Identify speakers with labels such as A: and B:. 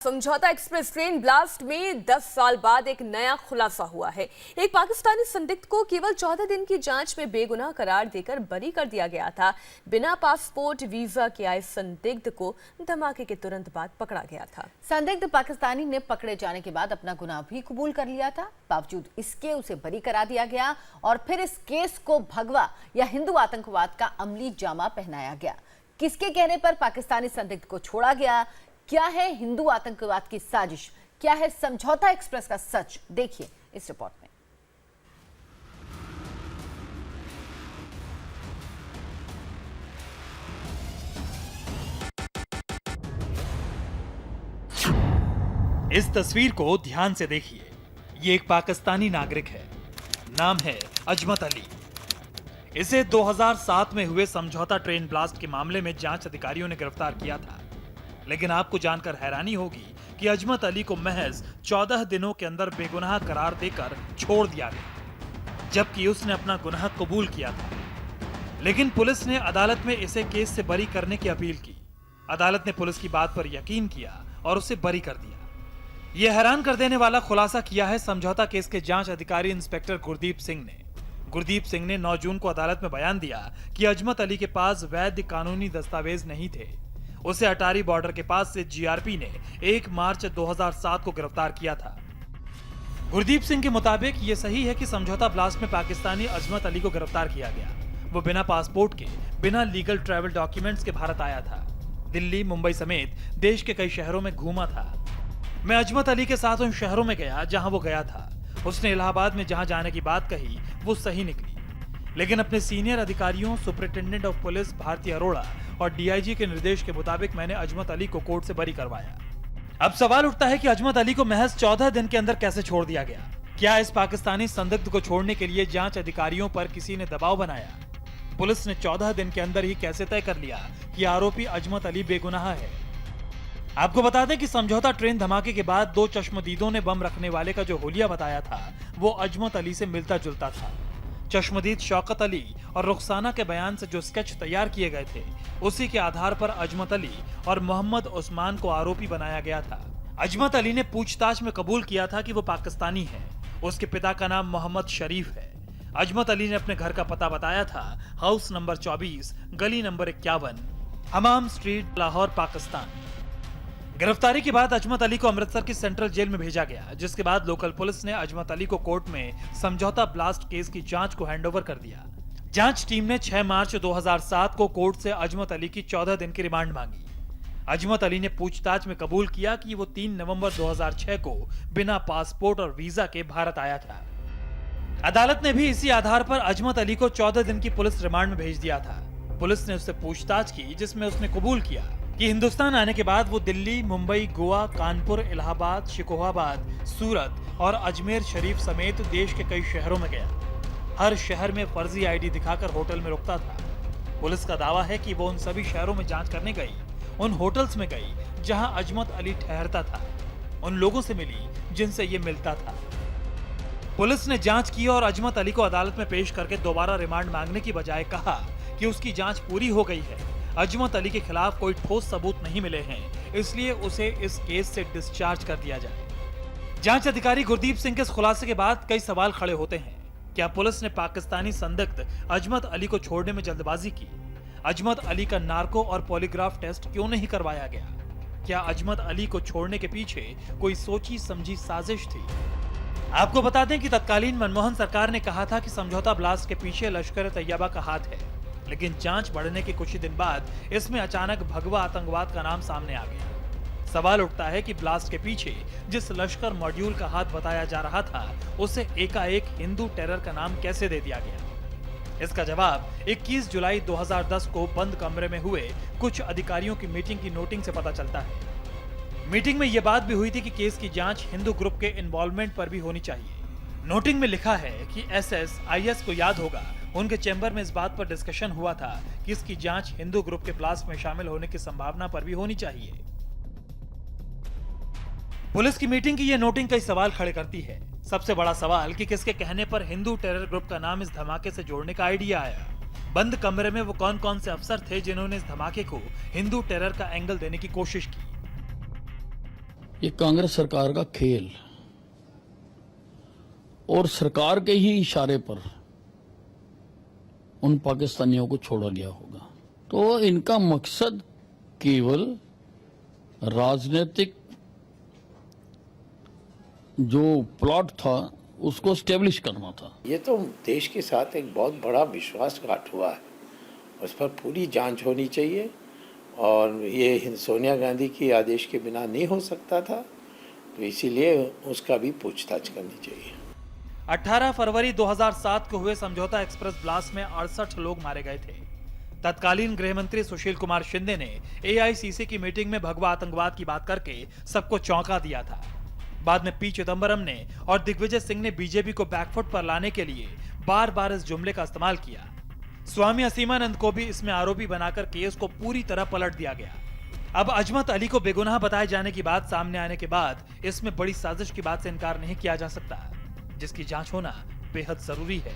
A: समझौता express train blast में 10 साल बाद एक नया खुलासा हुआ है। एक पाकिस्तानी संदिग्ध को केवल 14 दिन की जांच में बेगुनाह करार देकर बरी कर दिया गया था। बिना पासपोर्ट वीजा के आए संदिग्ध को धमाके के तुरंत बाद पकड़ा गया था।
B: संदिग्ध पाकिस्तानी ने पकड़े जाने के बाद अपना गुनाह भी कबूल कर लिया था। बावजूद इसके उसे बरी करा दिया गया और फिर इस केस को भगवा या हिंदू आतंकवाद का अमली जामा पहनाया गया। किसके कहने पर पाकिस्तानी संदिग्ध को छोड़ा गया? क्या है हिंदू आतंकवाद की साजिश? क्या है समझौता एक्सप्रेस का सच? देखिए इस रिपोर्ट में।
C: इस तस्वीर को ध्यान से देखिए। ये एक पाकिस्तानी नागरिक है, नाम है अजमत अली। इसे 2007 में हुए समझौता ट्रेन ब्लास्ट के मामले में जांच अधिकारियों ने गिरफ्तार किया था। लेकिन आपको जानकर हैरानी होगी कि अजमत अली को महज 14 दिनों के अंदर बेगुनाह करार देकर छोड़ दिया गया, जबकि उसने अपना गुनाह कबूल किया था। लेकिन पुलिस ने अदालत में इसे केस से बरी करने की अपील की। अदालत ने पुलिस की बात पर यकीन किया और उसे बरी कर दिया। यह हैरान कर देने वाला खुलासा किया है समझौता केस के जांच अधिकारी इंस्पेक्टर गुरदीप सिंह ने। गुरदीप सिंह ने 9 जून को अदालत में बयान दिया कि अजमत अली के पास वैध कानूनी दस्तावेज नहीं थे। उसे अटारी बॉर्डर के पास से जीआरपी ने 1 मार्च 2007 को गिरफ्तार किया था। गुरदीप सिंह के मुताबिक ये सही है कि समझौता ब्लास्ट में पाकिस्तानी अजमत अली को गिरफ्तार किया गया। वो बिना पासपोर्ट के, बिना लीगल ट्रैवल डॉक्यूमेंट्स के भारत आया था। दिल्ली, मुंबई समेत देश के कई शहरों में घूमा था। मैं अजमत अली के साथ उन शहरों में गया जहां वो गया था। उसने इलाहाबाद में जहां जाने की बात कही वो सही निकली। लेकिन अपने सीनियर अधिकारियों, superintendent of police Bharti Arora और डीआईजी के निर्देश के मुताबिक मैंने अजमत अली को कोर्ट से बरी करवाया। अब सवाल उठता है कि अजमत अली को महज 14 दिन के अंदर कैसे छोड़ दिया गया? क्या इस पाकिस्तानी संदिग्ध को छोड़ने के लिए जांच अधिकारियों पर किसी ने दबाव बनाया? पुलिस ने 14 दिन के अंदर ही कैसे तय कर लिया कि आरोपी अजमत अली बेगुनाह है? आपको बता दें कि समझौता ट्रेन धमाके के बाद 2 चश्मदीदों ने बम रखने वाले का जो हुलिया बताया था वो अजमत अली से मिलता जुलता था। चश्मदीद शौकत अली और रुखसाना के बयान से जो स्केच तैयार किए गए थे, उसी के आधार पर अजमत अली और मोहम्मद उस्मान को आरोपी बनाया गया था। अजमत अली ने पूछताछ में कबूल किया था कि वो पाकिस्तानी है। उसके पिता का नाम मोहम्मद शरीफ है। अजमत अली ने अपने घर का पता बताया था हाउस नंबर 24, गली नंबर 51, हमाम स्ट्रीट, लाहौर, पाकिस्तान। गिरफ्तारी के बाद अजमत अली को अमृतसर की सेंट्रल जेल में भेजा गया, जिसके बाद लोकल पुलिस ने अजमत अली को कोर्ट में समझौता ब्लास्ट केस की जांच को हैंडओवर कर दिया। जांच टीम ने 6 मार्च 2007 को कोर्ट से अजमत अली की 14 दिन की रिमांड मांगी। अजमत अली ने पूछताछ में कबूल किया कि वो 3 नवंबर 2006 को बिना पासपोर्ट और वीजा के भारत आया था। अदालत ने भी इसी आधार पर अजमत अली को 14 दिन की पुलिस रिमांड में भेज दिया था। पुलिस ने उससे पूछताछ की, जिसमें उसने कबूल किया कि हिंदुस्तान आने के बाद वो दिल्ली, मुंबई, गोवा, कानपुर, इलाहाबाद, शिकोहाबाद, सूरत और अजमेर शरीफ समेत देश के कई शहरों में गया। हर शहर में फर्जी आईडी दिखाकर होटल में रुकता था। पुलिस का दावा है कि वो उन सभी शहरों में जांच करने गई, उन होटल्स में गई जहां अजमत अली ठहरता था, उन लोगों से मिली जिनसे ये मिलता था। पुलिस ने जांच की और अजमत अली को अदालत में पेश करके दोबारा रिमांड मांगने की बजाय कहा कि उसकी जांच पूरी हो गई है। अजमत अली के खिलाफ कोई ठोस सबूत नहीं मिले हैं, इसलिए उसे इस केस से डिस्चार्ज कर दिया जाए। जांच अधिकारी गुरदीप सिंह के इस खुलासे के बाद कई सवाल खड़े होते हैं। क्या पुलिस ने पाकिस्तानी संदिग्ध अजमत अली को छोड़ने में जल्दबाजी की? अजमत अली का नार्को और पॉलीग्राफ टेस्ट क्यों नहीं करवाया गया? क्या अजमत अली को छोड़ने के पीछे कोई सोची समझी साजिश थी? आपको बता दें कि तत्कालीन मनमोहन सरकार ने कहा था कि समझौता ब्लास्ट के पीछे लश्कर तैयबा का हाथ है, लेकिन जांच बढ़ने के कुछ ही दिन बाद इसमें अचानक भगवा आतंकवाद का नाम सामने आ गया। सवाल उठता है कि ब्लास्ट के पीछे जिस लश्कर मॉड्यूल का हाथ बताया जा रहा था, उसे एकाएक हिंदू टेरर का नाम कैसे दे दिया गया? इसका जवाब 21 जुलाई 2010 को बंद कमरे में हुए कुछ अधिकारियों की मीटिंग की नोटिंग से पता चलता है। मीटिंग में यह बात भी हुई थी कि केस की जांच हिंदू ग्रुप के इन्वॉल्वमेंट पर भी होनी चाहिए। नोटिंग में लिखा है कि SSIS को याद होगा, उनके चैम्बर में इस बात पर डिस्कशन हुआ था कि इसकी जांच हिंदू ग्रुप के ब्लास्ट में शामिल होने की संभावना पर भी होनी चाहिए। पुलिस की मीटिंग की यह नोटिंग कई सवाल खड़े करती है। सबसे बड़ा सवाल कि किसके कहने पर हिंदू टेरर ग्रुप का नाम इस धमाके से जोड़ने का आइडिया आया। बंद कमरे में वो कौन कौन से अफसर थे जिन्होंने इस धमाके को हिंदू टेरर का एंगल देने की कोशिश की?
D: ये कांग्रेस सरकार का खेल और सरकार के ही इशारे पर उन पाकिस्तानियों को छोड़ा गया होगा। तो इनका मकसद केवल राजनीतिक जो प्लॉट था उसको स्टेब्लिश करना था।
E: ये तो देश के साथ एक बहुत बड़ा विश्वासघात हुआ है, उस पर पूरी जांच होनी चाहिए और ये सोनिया गांधी के आदेश के बिना नहीं हो सकता था, तो इसीलिए उसका भी पूछताछ करनी चाहिए।
C: 18 फरवरी 2007 को हुए समझौता एक्सप्रेस ब्लास्ट में 68 लोग मारे गए थे। तत्कालीन गृह मंत्री सुशील कुमार शिंदे ने एआईसीसी की मीटिंग में भगवा आतंकवाद की बात करके सबको चौंका दिया था। बाद में पी चिदंबरम ने और दिग्विजय सिंह ने बीजेपी को बैकफुट पर लाने के लिए बार बार इस जुमले का इस्तेमाल किया। स्वामी असीमानंद को भी इसमें आरोपी बनाकर केस को पूरी तरह पलट दिया गया। अब अजमत अली को बेगुनाह बताए जाने की बात सामने आने के बाद इसमें बड़ी साजिश की बात से इनकार नहीं किया जा सकता, जिसकी जांच होना बेहद जरूरी है।